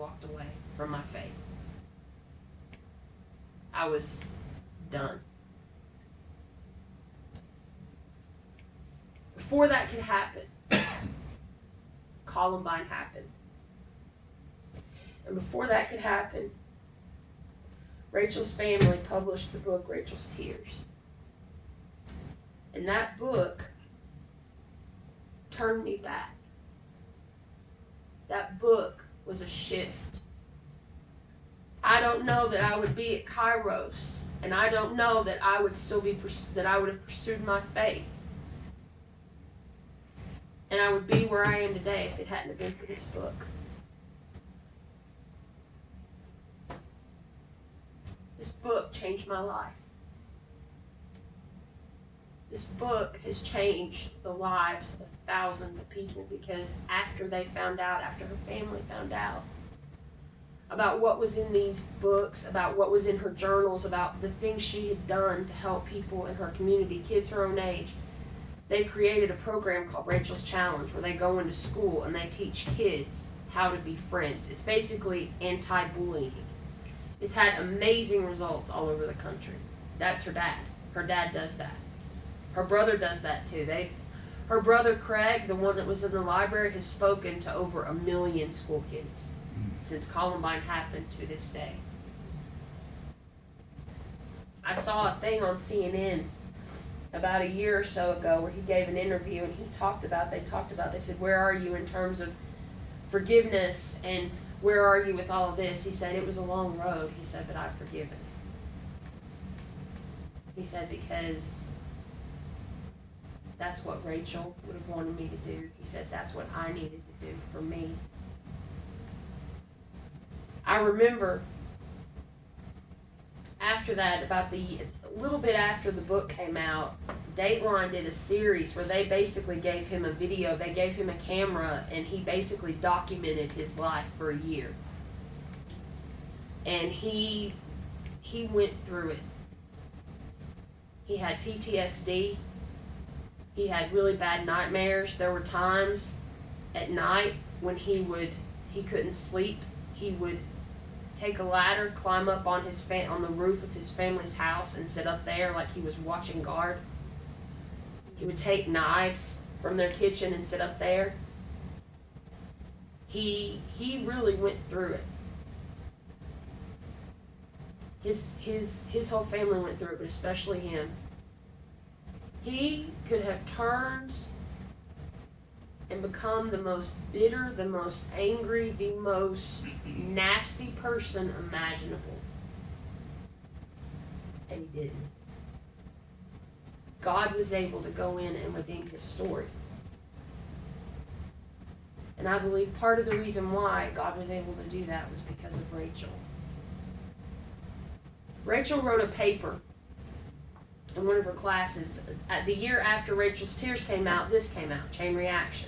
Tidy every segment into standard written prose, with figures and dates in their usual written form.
walked away from my faith. I was done. Before that could happen, Columbine happened. And before that could happen, Rachel's family published the book Rachel's Tears. And that book turned me back. That book was a shift. I don't know that I would be at Kairos, and I don't know that I would still be that I would have pursued my faith, and I would be where I am today if it hadn't been for this book. This book changed my life. This book has changed the lives of thousands of people, because after they found out, after her family found out about what was in these books, about what was in her journals, about the things she had done to help people in her community, kids her own age, they created a program called Rachel's Challenge, where they go into school and they teach kids how to be friends. It's basically anti-bullying. It's had amazing results all over the country. That's her dad. Her dad does that. Her brother does that too. Her brother Craig, the one that was in the library, has spoken to over 1 million school kids since Columbine happened to this day. I saw a thing on CNN about a year or so ago where he gave an interview, and they talked about, they said, where are you in terms of forgiveness, and where are you with all of this? He said, it was a long road. He said, but I've forgiven. He said, because that's what Rachel would have wanted me to do. He said, that's what I needed to do for me. I remember after that, a little bit after the book came out, Dateline did a series where they basically gave him a video, they gave him a camera, and he basically documented his life for a year. And he went through it. He had PTSD. He had really bad nightmares. There were times at night when he couldn't sleep. He would take a ladder, climb up on on the roof of his family's house and sit up there like he was watching guard. He would take knives from their kitchen and sit up there. He really went through it. His whole family went through it, but especially him. He could have turned and become the most bitter, the most angry, the most nasty person imaginable. And he didn't. God was able to go in and redeem his story. And I believe part of the reason why God was able to do that was because of Rachel. Rachel wrote a paper in one of her classes. The year after Rachel's Tears came out, this came out, Chain Reaction.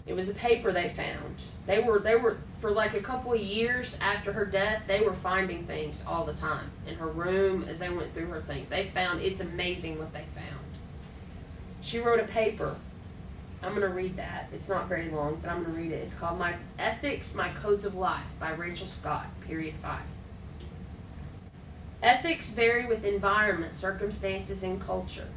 It was a paper they found. They were for like a couple of years after her death, they were finding things all the time in her room as they went through her things. It's amazing what they found. She wrote a paper. I'm going to read that. It's not very long, but I'm going to read it. It's called My Ethics, My Codes of Life by Rachel Scott, period 5. Ethics vary with environment, circumstances, and culture.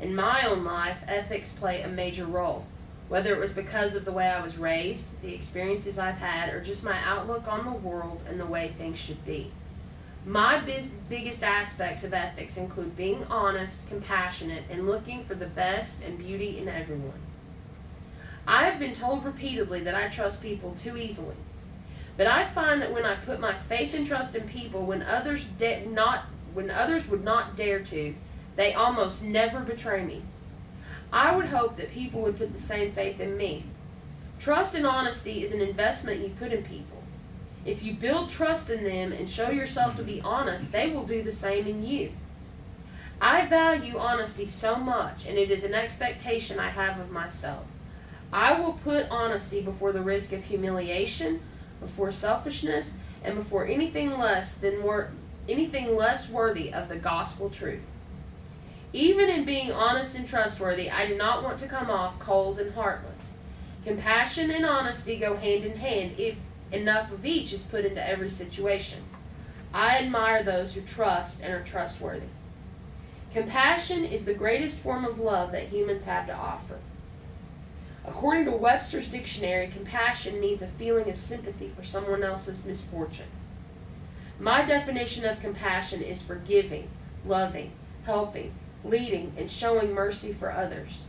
In my own life, ethics play a major role. Whether it was because of the way I was raised, the experiences I've had, or just my outlook on the world and the way things should be. My biggest aspects of ethics include being honest, compassionate, and looking for the best and beauty in everyone. I have been told repeatedly that I trust people too easily. But I find that when I put my faith and trust in people when others would not dare to, they almost never betray me. I would hope that people would put the same faith in me. Trust and honesty is an investment you put in people. If you build trust in them and show yourself to be honest, they will do the same in you. I value honesty so much, and it is an expectation I have of myself. I will put honesty before the risk of humiliation, before selfishness, and before anything less worthy of the gospel truth. Even in being honest and trustworthy, I do not want to come off cold and heartless. Compassion and honesty go hand in hand. Enough of each is put into every situation. I admire those who trust and are trustworthy. Compassion is the greatest form of love that humans have to offer. According to Webster's dictionary, compassion means a feeling of sympathy for someone else's misfortune. My definition of compassion is forgiving, loving, helping, leading, and showing mercy for others.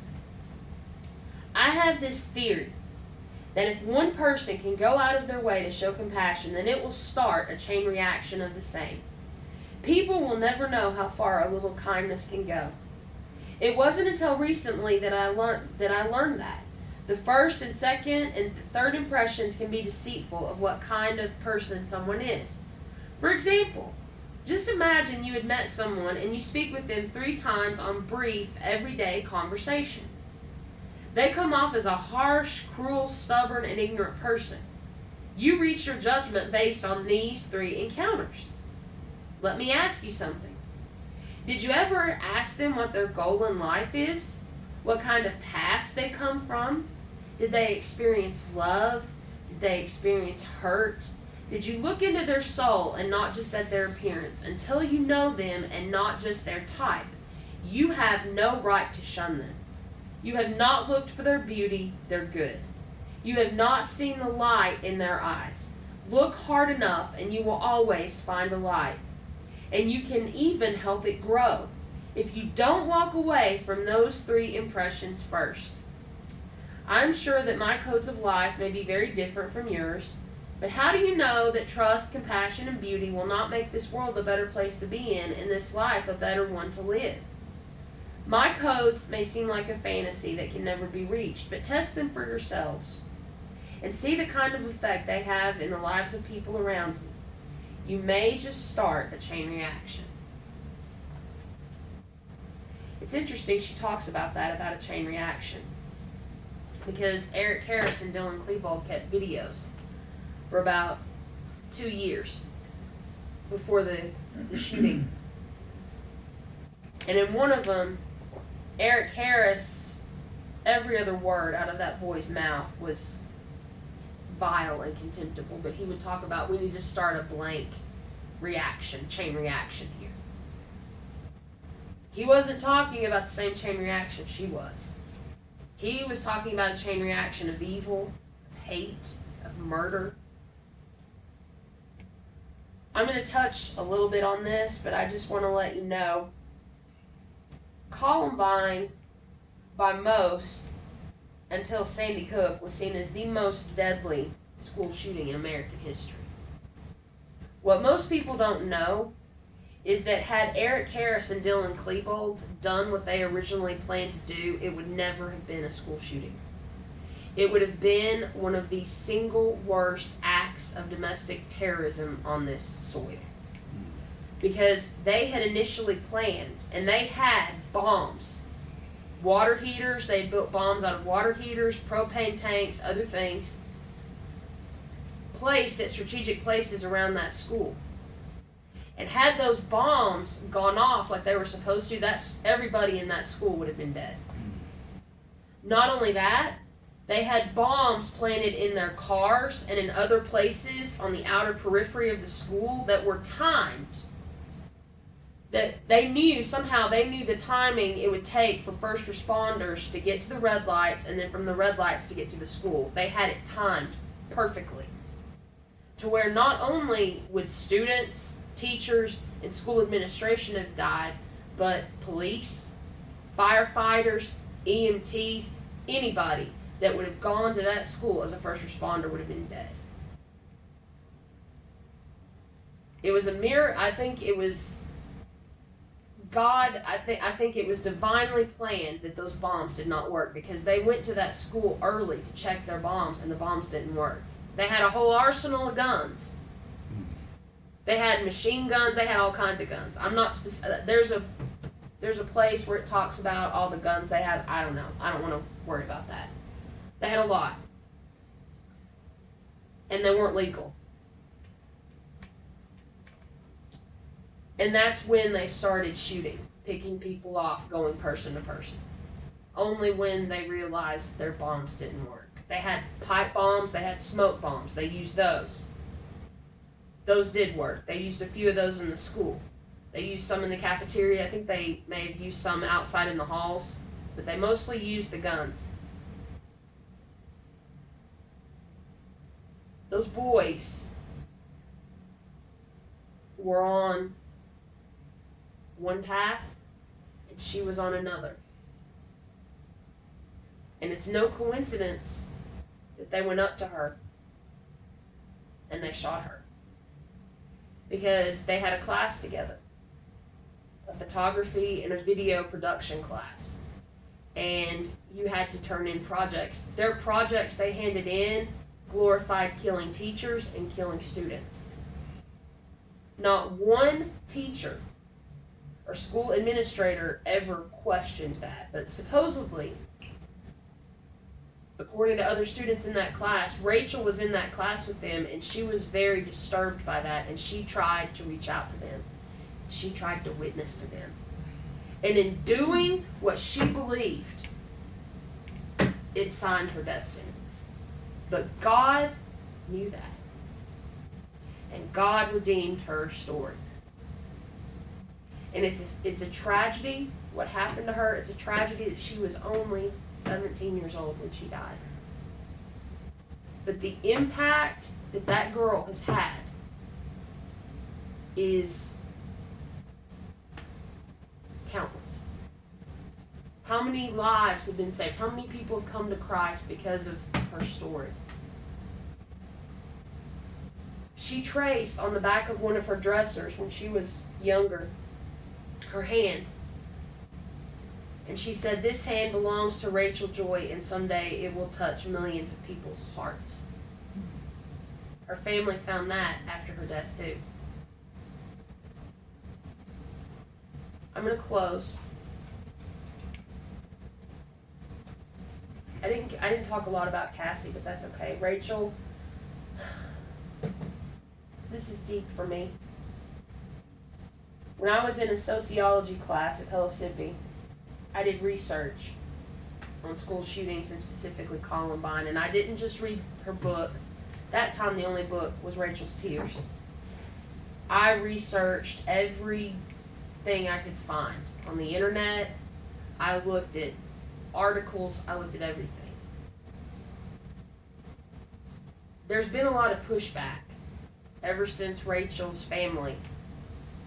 I have this theory that if one person can go out of their way to show compassion, then it will start a chain reaction of the same. People will never know how far a little kindness can go. It wasn't until recently that I learned that. The first and second and third impressions can be deceitful of what kind of person someone is. For example, just imagine you had met someone and you speak with them 3 times on brief, everyday conversations. They come off as a harsh, cruel, stubborn, and ignorant person. You reach your judgment based on these 3 encounters. Let me ask you something. Did you ever ask them what their goal in life is? What kind of past they come from? Did they experience love? Did they experience hurt? Did you look into their soul and not just at their appearance? Until you know them and not just their type, you have no right to shun them. You have not looked for their beauty, their good. You have not seen the light in their eyes. Look hard enough and you will always find a light. And you can even help it grow if you don't walk away from those 3 impressions first. I'm sure that my codes of life may be very different from yours, but how do you know that trust, compassion, and beauty will not make this world a better place to be in and this life a better one to live? My codes may seem like a fantasy that can never be reached, but test them for yourselves and see the kind of effect they have in the lives of people around you. You may just start a chain reaction. It's interesting she talks about that, about a chain reaction, because Eric Harris and Dylan Klebold kept videos for about 2 years before the shooting. And in one of them, Eric Harris, every other word out of that boy's mouth was vile and contemptible, but he would talk about, we need to start a blank reaction, chain reaction here. He wasn't talking about the same chain reaction she was. He was talking about a chain reaction of evil, of hate, of murder. I'm going to touch a little bit on this, but I just want to let you know, Columbine, by most, until Sandy Hook, was seen as the most deadly school shooting in American history. What most people don't know is that had Eric Harris and Dylan Klebold done what they originally planned to do, it would never have been a school shooting. It would have been one of the single worst acts of domestic terrorism on this soil. Because they had initially planned, and they had bombs, water heaters. They built bombs out of water heaters, propane tanks, other things, placed at strategic places around that school. And had those bombs gone off like they were supposed to, everybody in that school would have been dead. Not only that, they had bombs planted in their cars and in other places on the outer periphery of the school that were timed. That they knew the timing it would take for first responders to get to the red lights, and then from the red lights to get to the school. They had it timed perfectly, to where not only would students, teachers, and school administration have died, but police, firefighters, EMTs, anybody that would have gone to that school as a first responder would have been dead. It was a mirror. I think it was God. I think it was divinely planned that those bombs did not work, because they went to that school early to check their bombs, and the bombs didn't work. They had a whole arsenal of guns. They had machine guns. They had all kinds of guns. I'm not specific. There's a place where it talks about all the guns they had. I don't know. I don't want to worry about that. They had a lot. And they weren't legal. And that's when they started shooting, picking people off, going person to person. Only when they realized their bombs didn't work. They had pipe bombs, they had smoke bombs. They used those. Those did work. They used a few of those in the school. They used some in the cafeteria. I think they may have used some outside in the halls, but they mostly used the guns. Those boys were on one path, and she was on another. And it's no coincidence that they went up to her and they shot her. Because they had a class together, a photography and a video production class. And you had to turn in projects. Their projects they handed in glorified killing teachers and killing students. Not one teacher or school administrator ever questioned that. But supposedly, according to other students in that class, Rachel was in that class with them, and she was very disturbed by that, and she tried to reach out to them. She tried to witness to them. And in doing what she believed, it signed her death sentence. But God knew that. And God redeemed her story. And it's a tragedy, what happened to her. It's a tragedy that she was only 17 years old when she died. But the impact that that girl has had is countless. How many lives have been saved? How many people have come to Christ because of her story? She traced on the back of one of her dressers when she was younger, her hand. And she said, "This hand belongs to Rachel Joy, and someday it will touch millions of people's hearts." Her family found that after her death, too. I'm going to close. I didn't talk a lot about Cassie, but that's okay. Rachel, this is deep for me. When I was in a sociology class at Mississippi, I did research on school shootings and specifically Columbine, and I didn't just read her book. That time the only book was Rachel's Tears. I researched everything I could find on the internet. I looked at articles, I looked at everything. There's been a lot of pushback ever since Rachel's family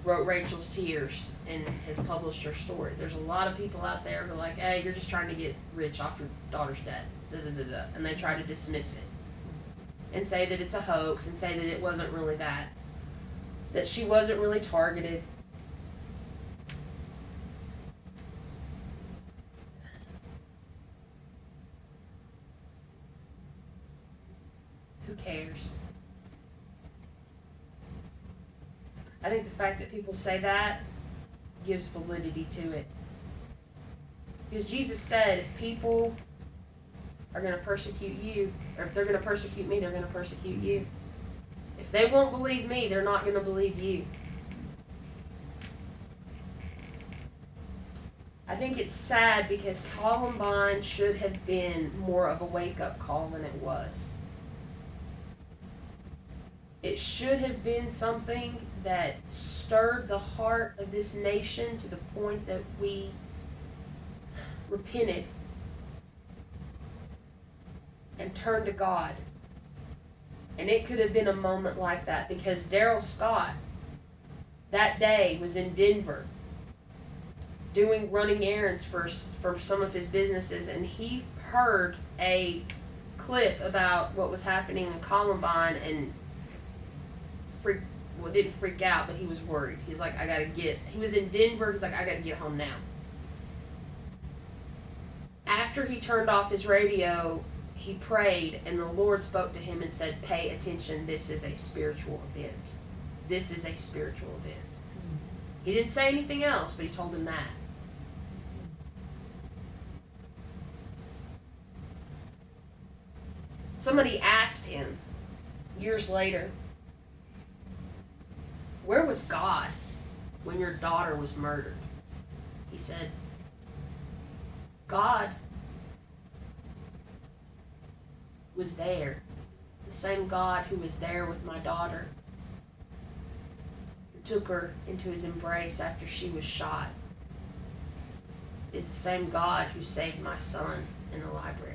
wrote Rachel's Tears and has published her story. There's a lot of people out there who are like, "Hey, you're just trying to get rich off your daughter's death." And they try to dismiss it and say that it's a hoax and say that it wasn't really that she wasn't really targeted. Who cares? I think the fact that people say that gives validity to it. Because Jesus said, if people are going to persecute you, or if they're going to persecute me, they're going to persecute you. If they won't believe me, they're not going to believe you. I think it's sad because Columbine should have been more of a wake-up call than it was. It should have been something that stirred the heart of this nation to the point that we repented and turned to God. And it could have been a moment like that because Daryl Scott that day was in Denver doing running errands for some of his businesses, and he heard a clip about what was happening in Columbine and didn't freak out, but he was worried. He was like, he was in Denver, he's like, I gotta get home now. After he turned off his radio, he prayed, and the Lord spoke to him and said, "Pay attention, this is a spiritual event. This is a spiritual event." He didn't say anything else, but he told him that. Somebody asked him years later, "Where was God when your daughter was murdered?" He said, "God was there, the same God who was there with my daughter, who took her into his embrace after she was shot, is the same God who saved my son in the library.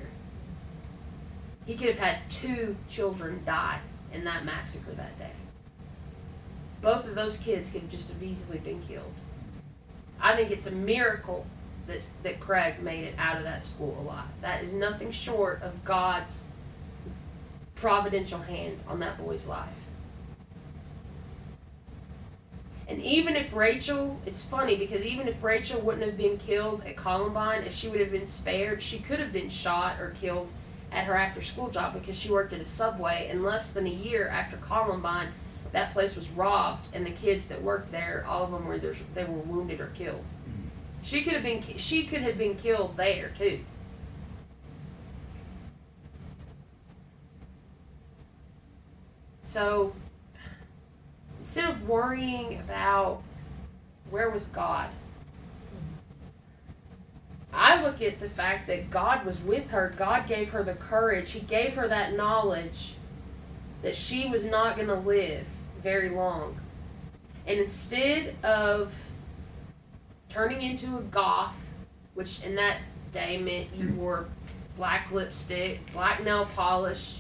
He could have had 2 children die in that massacre that day. Both of those kids could have just have easily been killed. I think it's a miracle that Craig made it out of that school alive. That is nothing short of God's providential hand on that boy's life. And even if Rachel, it's funny because even if Rachel wouldn't have been killed at Columbine, if she would have been spared, she could have been shot or killed at her after-school job because she worked at a Subway, and less than a year after Columbine, that place was robbed, and the kids that worked there, all of them they were wounded or killed. She could have been killed there too. So instead of worrying about where was God, I look at the fact that God was with her. God gave her the courage. He gave her that knowledge that she was not going to live very long. And instead of turning into a goth, which in that day meant you wore black lipstick, black nail polish,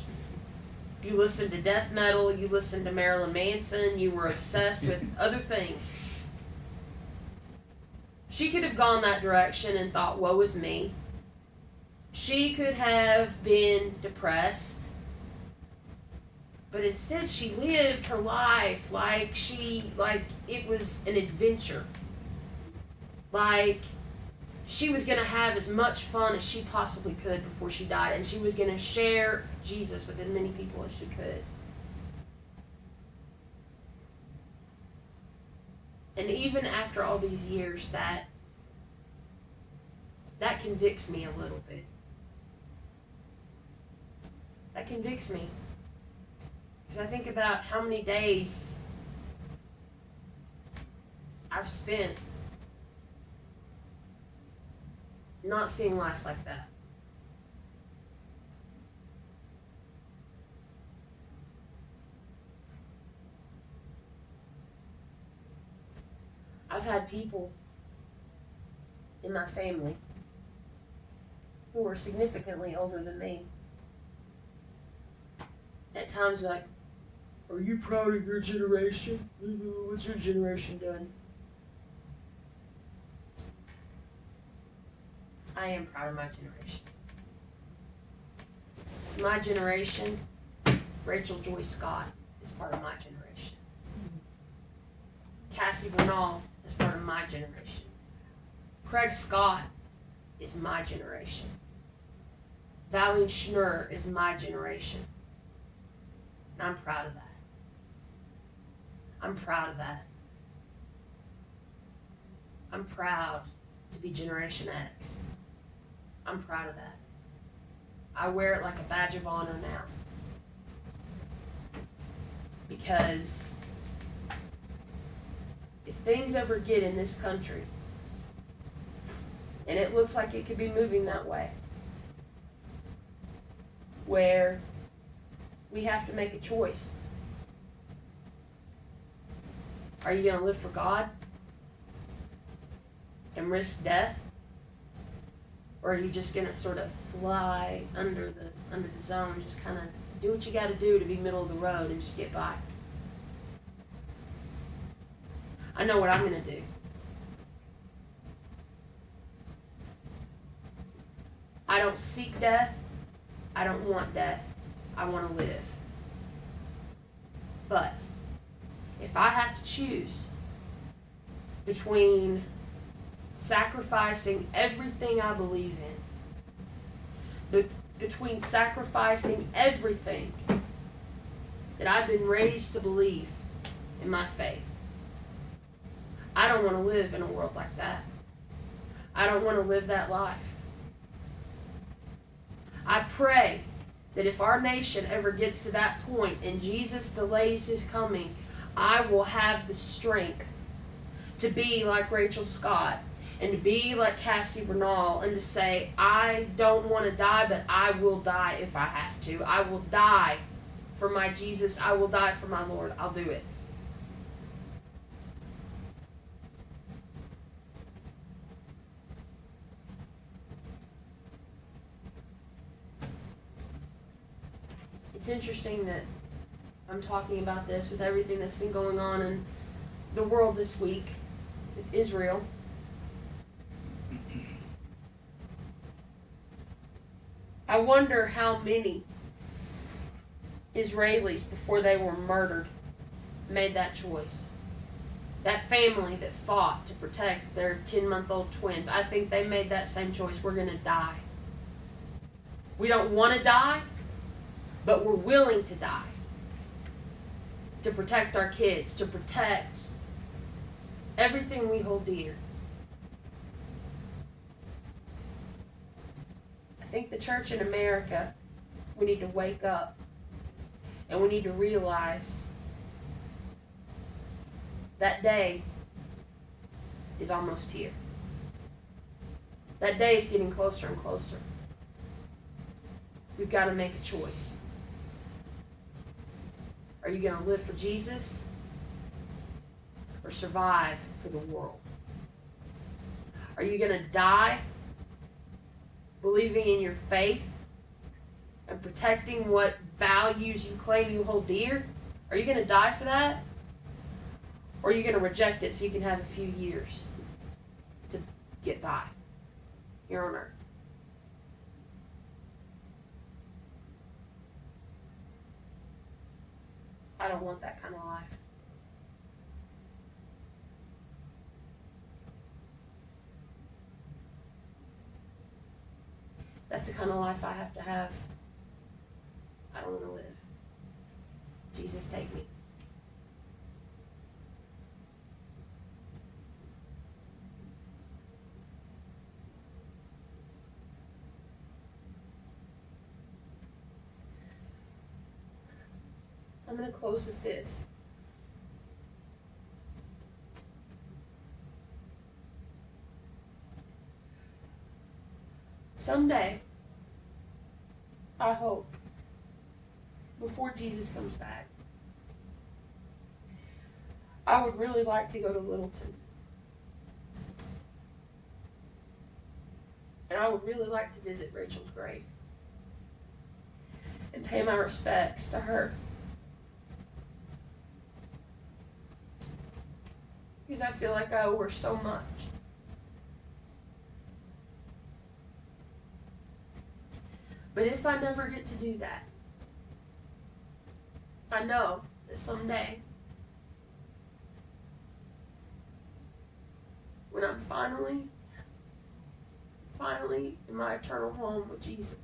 you listened to death metal, you listened to Marilyn Manson, you were obsessed with other things. She could have gone that direction and thought, woe is me. She could have been depressed. But instead she lived her life like it was an adventure. Like she was going to have as much fun as she possibly could before she died. And she was going to share Jesus with as many people as she could. And even after all these years, that convicts me a little bit. That convicts me. Because I think about how many days I've spent not seeing life like that. I've had people in my family who are significantly older than me at times be like, are you proud of your generation? What's your generation done? I am proud of my generation. To my generation, Rachel Joy Scott is part of my generation. Cassie Bernal is part of my generation. Craig Scott is my generation. Valen Schnurr is my generation. And I'm proud of that. I'm proud of that. I'm proud to be Generation X. I'm proud of that. I wear it like a badge of honor now. Because if things ever get in this country, and it looks like it could be moving that way, where we have to make a choice. Are you going to live for God and risk death? Or are you just going to sort of fly under the zone, just kind of do what you got to do to be middle of the road and just get by? I know what I'm going to do. I don't seek death. I don't want death. I want to live. But if I have to choose between sacrificing everything I believe in, between sacrificing everything that I've been raised to believe in my faith, I don't want to live in a world like that. I don't want to live that life. I pray that if our nation ever gets to that point and Jesus delays his coming, I will have the strength to be like Rachel Scott And to be like Cassie Bernal and to say, I don't want to die, but I will die if I have to. I will die for my Jesus. I will die for my Lord. I'll do it. It's interesting that I'm talking about this with everything that's been going on in the world this week with Israel. I wonder how many Israelis, before they were murdered, made that choice. That family that fought to protect their 10-month-old twins, I think they made that same choice. We're going to die. We don't want to die, but we're willing to die. To protect our kids, to protect everything we hold dear. I think the church in America, we need to wake up and we need to realize that day is almost here. That day is getting closer and closer. We've got to make a choice. Are you going to live for Jesus or survive for the world? Are you going to die believing in your faith and protecting what values you claim you hold dear? Are you going to die for that? Or are you going to reject it so you can have a few years to get by here on earth? I don't want that kind of life. That's the kind of life I have to have. I don't want to live. Jesus, take me. I'm going to close with this. Someday, I hope, before Jesus comes back, I would really like to go to Littleton. And I would really like to visit Rachel's grave and pay my respects to her. Because I feel like I owe her so much. But if I never get to do that, I know that someday, when I'm finally in my eternal home with Jesus,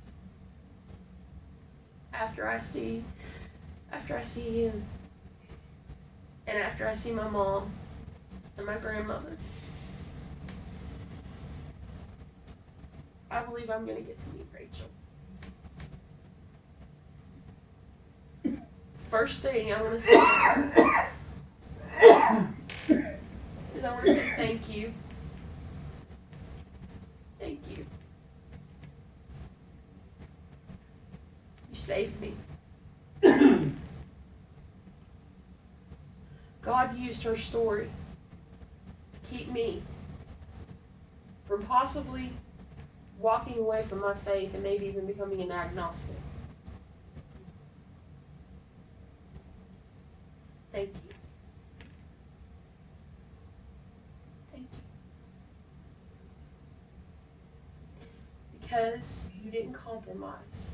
after I see him, and after I see my mom and my grandmother, I believe I'm going to get to meet Rachel. First thing I want to say to her is I want to say thank you. Thank you. You saved me. God used her story to keep me from possibly walking away from my faith and maybe even becoming an agnostic. Thank you. Thank you. Because you didn't compromise.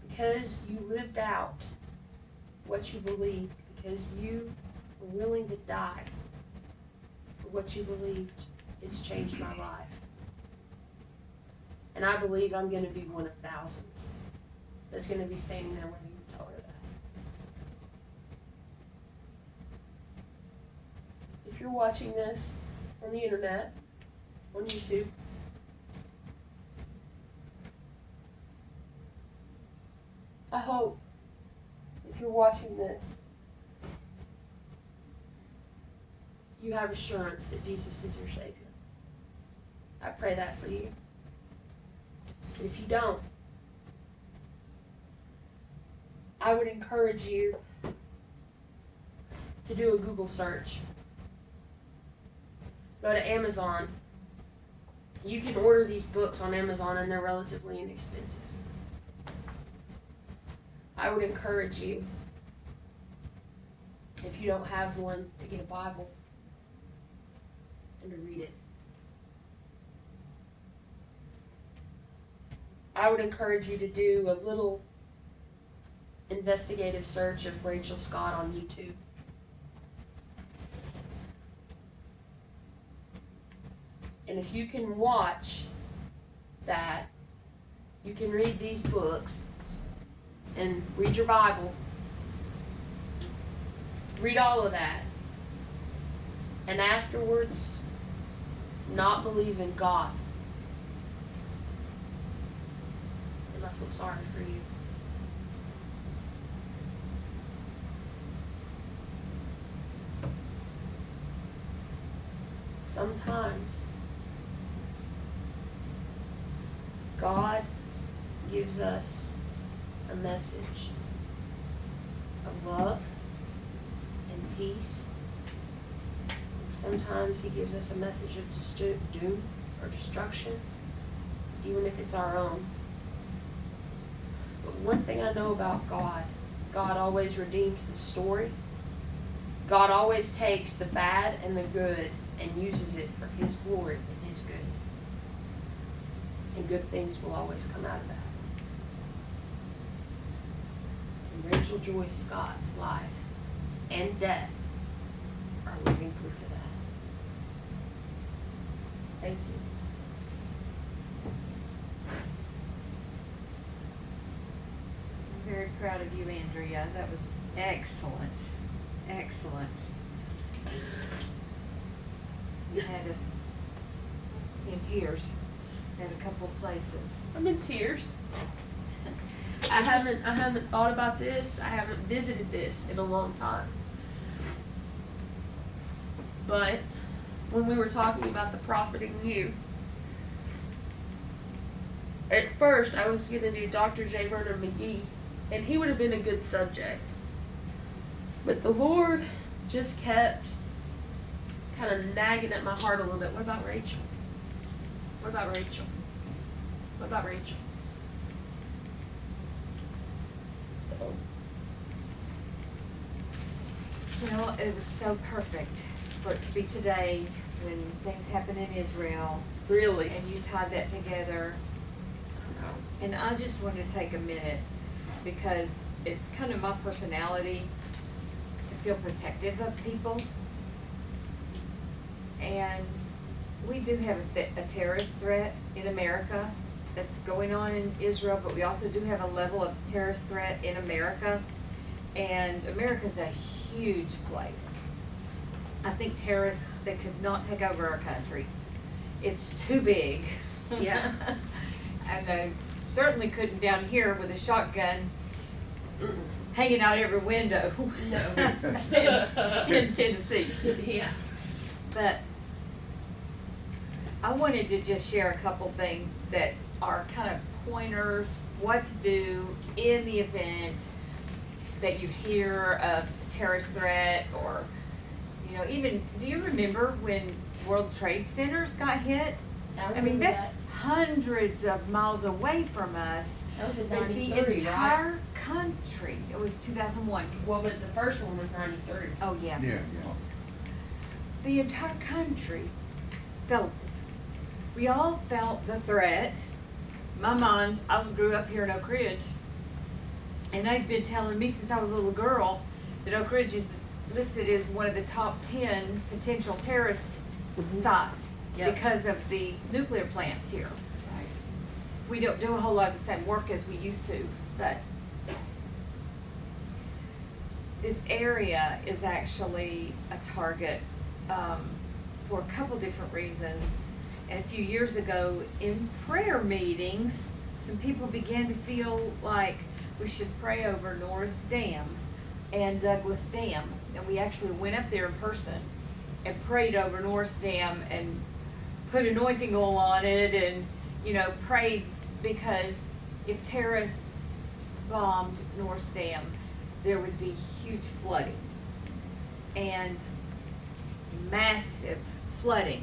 Because you lived out what you believed. Because you were willing to die for what you believed. It's changed my life. And I believe I'm going to be one of thousands that's going to be standing there when you tell her that. If you're watching this on the internet, on YouTube, I hope if you're watching this, you have assurance that Jesus is your Savior. I pray that for you. And if you don't, I would encourage you to do a Google search. Go to Amazon. You can order these books on Amazon and they're relatively inexpensive. I would encourage you, if you don't have one, to get a Bible and to read it. I would encourage you to do a little investigative search of Rachel Scott on YouTube. And if you can watch that, you can read these books and read your Bible. Read all of that. And afterwards, not believe in God. And I feel sorry for you. Sometimes God gives us a message of love and peace. Sometimes He gives us a message of doom or destruction, even if it's our own. But one thing I know about God, God always redeems the story. God always takes the bad and the good and uses it for His glory and His good. And good things will always come out of that. And Rachel Joy Scott's life and death are living proof of that. Thank you. I'm very proud of you, Andrea. That was excellent. Excellent. You had us in tears at a couple of places. I'm in tears. I haven't thought about this. I haven't visited this in a long time. But when we were talking about the profiting you, at first I was going to do Dr. J. Vernon McGee, and he would have been a good subject. But the Lord just kept kind of nagging at my heart a little bit. What about Rachel? What about Rachel? What about Rachel? So, You know, it was so perfect for it to be today when things happen in Israel, really, and you tied that together. And I just wanted to take a minute because it's kind of my personality to feel protective of people. And we do have a terrorist threat in America that's going on in Israel, but we also do have a level of terrorist threat in America. And America's a huge place. I think terrorists, they could not take over our country. It's too big. Yeah. And they certainly couldn't down here with a shotgun hanging out every window. No. in Tennessee. Yeah. But I wanted to just share a couple things that are kind of pointers, what to do in the event that you hear of terrorist threat, or, you know, even, do you remember when World Trade Centers got hit? I mean, that's hundreds of miles away from us. That was in But 93, the entire right? country, it was 2001. Well, but the first one was 93. Oh, yeah. Yeah. The entire country felt it. We all felt the threat. My mom, I grew up here in Oak Ridge, and they've been telling me since I was a little girl that Oak Ridge is listed as one of the top 10 potential terrorist sites Yep. because of the nuclear plants here. Right. We don't do a whole lot of the same work as we used to, but this area is actually a target for a couple different reasons. And a few years ago in prayer meetings, some people began to feel like we should pray over Norris Dam and Douglas Dam. And we actually went up there in person and prayed over Norris Dam and put anointing oil on it and, prayed, because if terrorists bombed Norris Dam, there would be huge flooding and massive flooding.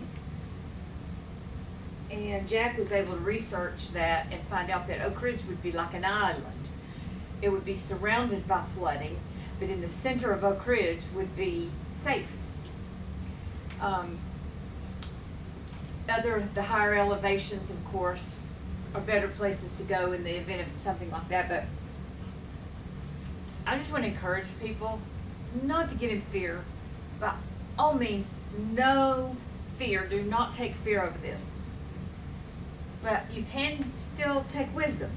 And Jack was able to research that and find out that Oak Ridge would be like an island. It would be surrounded by flooding, but in the center of Oak Ridge would be safe. The higher elevations, of course, are better places to go in the event of something like that, but I just want to encourage people not to get in fear. By all means, no fear. Do not take fear over this. But you can still take wisdom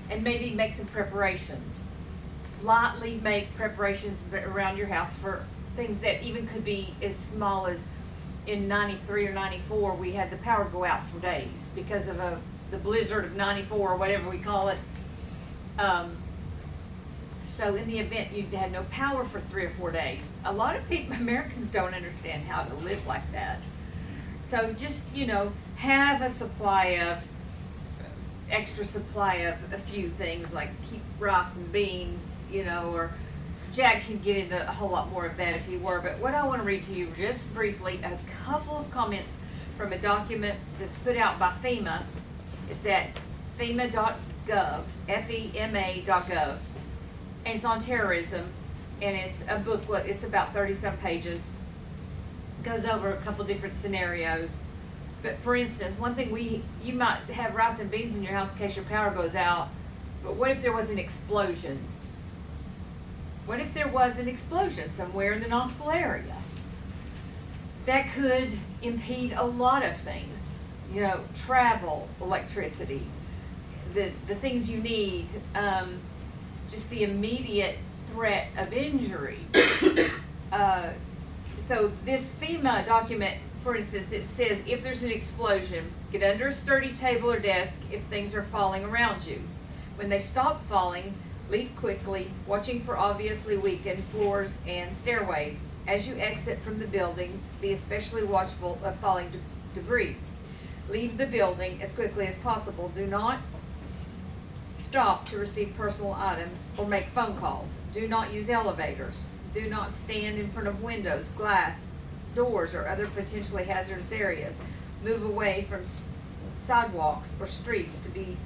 and maybe make some preparations. Lightly make preparations around your house for things that even could be as small as in 93 or 94, we had the power go out for days because of the blizzard of 94 or whatever we call it. So in the event you had no power for 3 or 4 days, a lot of people, Americans don't understand how to live like that. So just, have a extra supply of a few things, like keep rice and beans, or Jack can get into a whole lot more of that if he were. But what I want to read to you just briefly, a couple of comments from a document that's put out by FEMA. It's at FEMA.gov, FEMA.gov, and it's on terrorism, and it's a booklet. It's about 30-some pages. Goes over a couple different scenarios. But for instance, one thing you might have rice and beans in your house in case your power goes out, but what if there was an explosion? What if there was an explosion somewhere in the Knoxville area? That could impede a lot of things. Travel, electricity, the things you need, just the immediate threat of injury. So this FEMA document, for instance, it says if there's an explosion, get under a sturdy table or desk if things are falling around you. When they stop falling, leave quickly, watching for obviously weakened floors and stairways. As you exit from the building, be especially watchful of falling debris. Leave the building as quickly as possible. Do not stop to receive personal items or make phone calls. Do not use elevators. Do not stand in front of windows, glass, doors, or other potentially hazardous areas. Move away from sidewalks or streets to be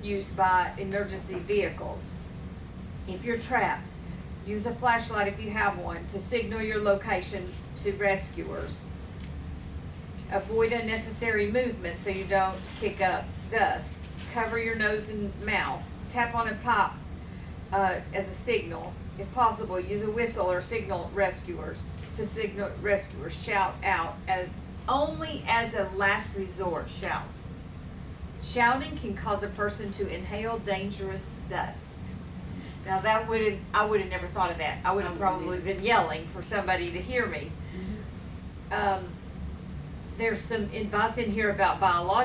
used by emergency vehicles. If you're trapped, use a flashlight if you have one to signal your location to rescuers. Avoid unnecessary movement so you don't kick up dust. Cover your nose and mouth. Tap on a pipe as a signal. If possible, use a whistle or signal rescuers. To signal rescuers, shout out only as a last resort. Shout. Shouting can cause a person to inhale dangerous dust. Now I would have never thought of that. I would have probably been yelling for somebody to hear me. There's some advice in here about biological